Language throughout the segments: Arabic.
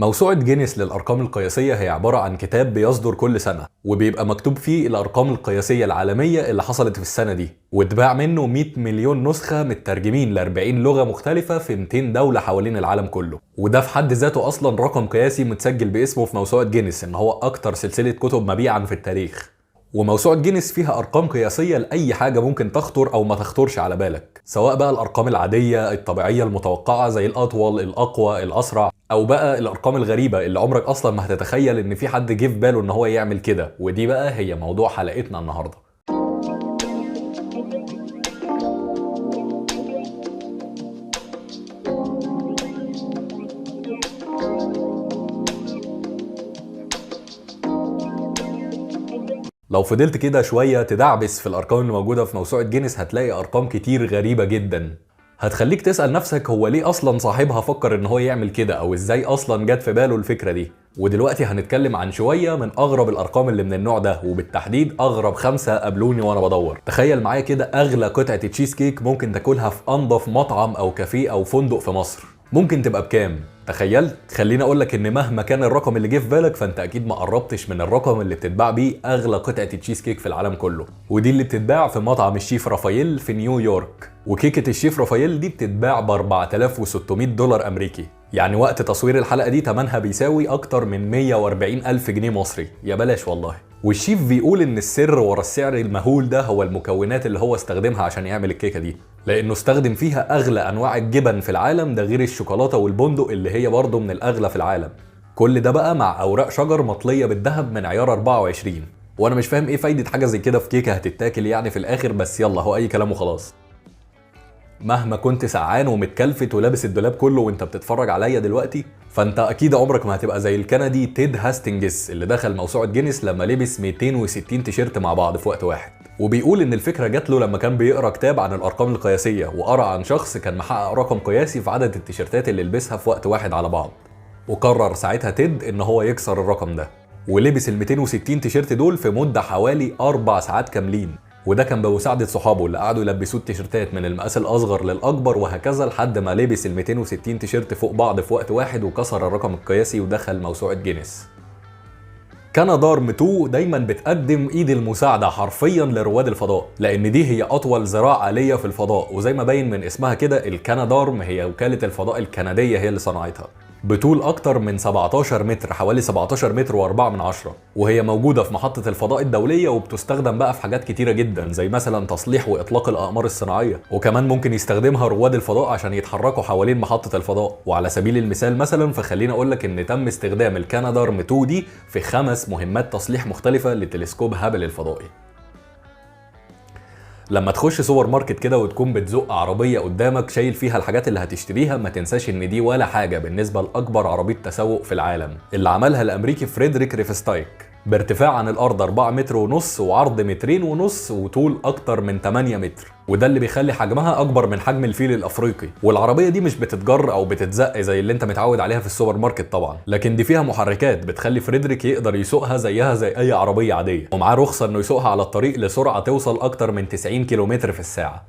موسوعة جينيس للأرقام القياسية هي عبارة عن كتاب بيصدر كل سنة، وبيبقى مكتوب فيه الأرقام القياسية العالمية اللي حصلت في السنة دي، واتباع منه 100 مليون نسخة مترجمين ل 40 لغة مختلفة في 200 دولة حوالين العالم كله. وده في حد ذاته أصلا رقم قياسي متسجل باسمه في موسوعة جينيس إن هو أكتر سلسلة كتب مبيعا في التاريخ. وموسوعة جينيس فيها أرقام قياسية لأي حاجة ممكن تخطر أو ما تخطرش على بالك، سواء بقى الأرقام العادية الطبيعية المتوقعة زي الأطول الأقوى الأسرع، أو بقى الأرقام الغريبة اللي عمرك أصلا ما هتتخيل إن في حد جه في باله إن هو يعمل كده. ودي بقى هي موضوع حلقتنا النهاردة. لو فضلت كده شوية تدعبس في الأرقام اللي موجودة في موسوعة جينيس هتلاقي أرقام كتير غريبة جدا، هتخليك تسأل نفسك هو ليه أصلا صاحبها فكر إن هو يعمل كده، أو إزاي أصلا جت في باله الفكرة دي. ودلوقتي هنتكلم عن شوية من أغرب الأرقام اللي من النوع ده، وبالتحديد أغرب 5 قابلوني وأنا بدور. تخيل معايا كده أغلى قطعة تشيز كيك ممكن تاكلها في أنظف مطعم أو كافيه أو فندق في مصر، ممكن تبقى بكام؟ تخيلت؟ خليني اقول لك ان مهما كان الرقم اللي جه في بالك فانت اكيد ما قربتش من الرقم اللي بتتباع بيه اغلى قطعه تشيز كيك في العالم كله، ودي اللي بتتباع في مطعم الشيف رافائيل في نيويورك. وكيكه الشيف رافائيل دي بتتباع ب 4600 دولار امريكي، يعني وقت تصوير الحلقه دي ثمنها بيساوي اكتر من 140 الف جنيه مصري، يا بلاش والله. والشيف بيقول ان السر ورا السعر المهول ده هو المكونات اللي هو استخدمها عشان يعمل الكيكه دي، لانه استخدم فيها اغلى انواع الجبن في العالم، ده غير الشوكولاته والبندق اللي هي برضه من الاغلى في العالم. كل ده بقى مع اوراق شجر مطليه بالذهب من عيار 24. وانا مش فاهم ايه فايده حاجه زي كده في كيكه هتتاكل يعني في الاخر، بس يلا هو اي كلام وخلاص. مهما كنت سعان ومتكلفت ولابس الدولاب كله وانت بتتفرج عليا دلوقتي، فانت اكيد عمرك ما هتبقى زي الكندي تيد هاستنجز اللي دخل موسوعة جينيس لما لبس 260 تيشيرت مع بعض في وقت واحد. وبيقول ان الفكرة جات له لما كان بيقرا كتاب عن الارقام القياسية، وقرا عن شخص كان محقق رقم قياسي في عدد التيشيرتات اللي لبسها في وقت واحد على بعض، وقرر ساعتها تيد ان هو يكسر الرقم ده، ولبس ال 260 تيشيرت دول في مدة حوالي 4 ساعات كاملين. وده كان بمساعدة صحابه اللي قعدوا يلبسوه التيشيرتات من المقاس الأصغر للأكبر، وهكذا لحد ما لبس ال 260 تيشيرت فوق بعض في وقت واحد وكسر الرقم القياسي ودخل موسوعة جينيس. كانادارم 2 دايما بتقدم ايد المساعدة حرفيا لرواد الفضاء، لأن دي هي أطول ذراع آلية في الفضاء، وزي ما باين من اسمها كده الكانادارم هي وكالة الفضاء الكندية هي اللي صنعتها. بطول أكتر من 17 متر، حوالي 17 متر و4، وهي موجودة في محطة الفضاء الدولية، وبتستخدم بقى في حاجات كتيرة جدا زي مثلا تصليح وإطلاق الأقمار الصناعية، وكمان ممكن يستخدمها رواد الفضاء عشان يتحركوا حوالين محطة الفضاء. وعلى سبيل المثال مثلا فخليني أقول لك إن تم استخدام الكانادارم 2 دي في 5 مهمات تصليح مختلفة لتلسكوب هابل الفضائي. لما تخش سوبر ماركت كده وتكون بتزق عربية قدامك شايل فيها الحاجات اللي هتشتريها، ما تنساش ان دي ولا حاجة بالنسبة لأكبر عربية تسوق في العالم اللي عملها الأمريكي فريدريك ريفستايك، بارتفاع عن الأرض 4 متر ونص وعرض 2 ونص وطول أكتر من 8 متر، وده اللي بيخلي حجمها أكبر من حجم الفيل الأفريقي. والعربية دي مش بتتجر أو بتتزق زي اللي أنت متعود عليها في السوبر ماركت طبعا، لكن دي فيها محركات بتخلي فريدريك يقدر يسوقها زيها زي أي عربية عادية، ومعاه رخصة إنه يسوقها على الطريق لسرعة توصل أكتر من 90 كيلومتر في الساعة.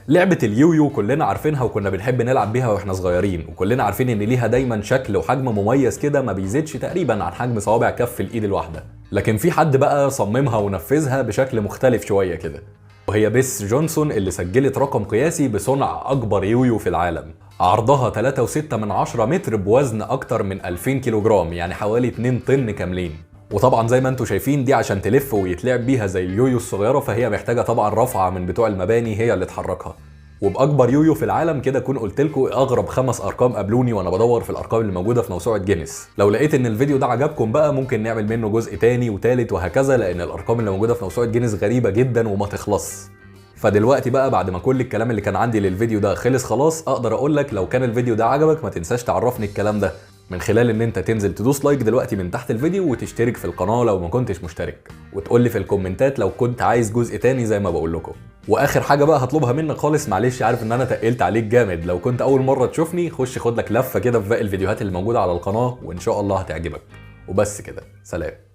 لعبة اليويو كلنا عارفينها وكنا بنحب نلعب بيها واحنا صغيرين، وكلنا عارفين ان ليها دايما شكل وحجم مميز كده ما بيزيدش تقريبا عن حجم صوابع كف الايد الواحدة. لكن في حد بقى صممها ونفذها بشكل مختلف شوية كده، وهي بيس جونسون اللي سجلت رقم قياسي بصنع اكبر يويو في العالم. عرضها 3.6 متر بوزن اكتر من 2000 كيلوغرام، يعني حوالي 2 طن كاملين. وطبعا زي ما انتم شايفين دي عشان تلف ويتلعب بيها زي اليويو الصغيره، فهي محتاجه طبعا رفعه من بتوع المباني هي اللي تحركها. وباكبر يويو في العالم كده اكون قلت لكم اغرب 5 ارقام قابلوني وانا بدور في الارقام اللي موجوده في موسوعه جينيس. لو لقيت ان الفيديو ده عجبكم بقى ممكن نعمل منه جزء تاني وتالت وهكذا، لان الارقام اللي موجوده في موسوعه جينيس غريبه جدا وما تخلص. فدلوقتي بقى بعد ما كل الكلام اللي كان عندي للفيديو ده خلص خلاص، اقدر اقول لك لو كان الفيديو ده عجبك ما تنساش تعرفني الكلام ده من خلال ان انت تنزل تدوس لايك دلوقتي من تحت الفيديو، وتشترك في القناه لو ما كنتش مشترك، وتقول لي في الكومنتات لو كنت عايز جزء تاني زي ما بقول لكم. واخر حاجه بقى هطلبها منك خالص، معلش عارف ان انا تقلت عليك جامد، لو كنت اول مره تشوفني خش خد لك لفه كده في باقي الفيديوهات اللي موجوده على القناه وان شاء الله هتعجبك. وبس كده، سلام.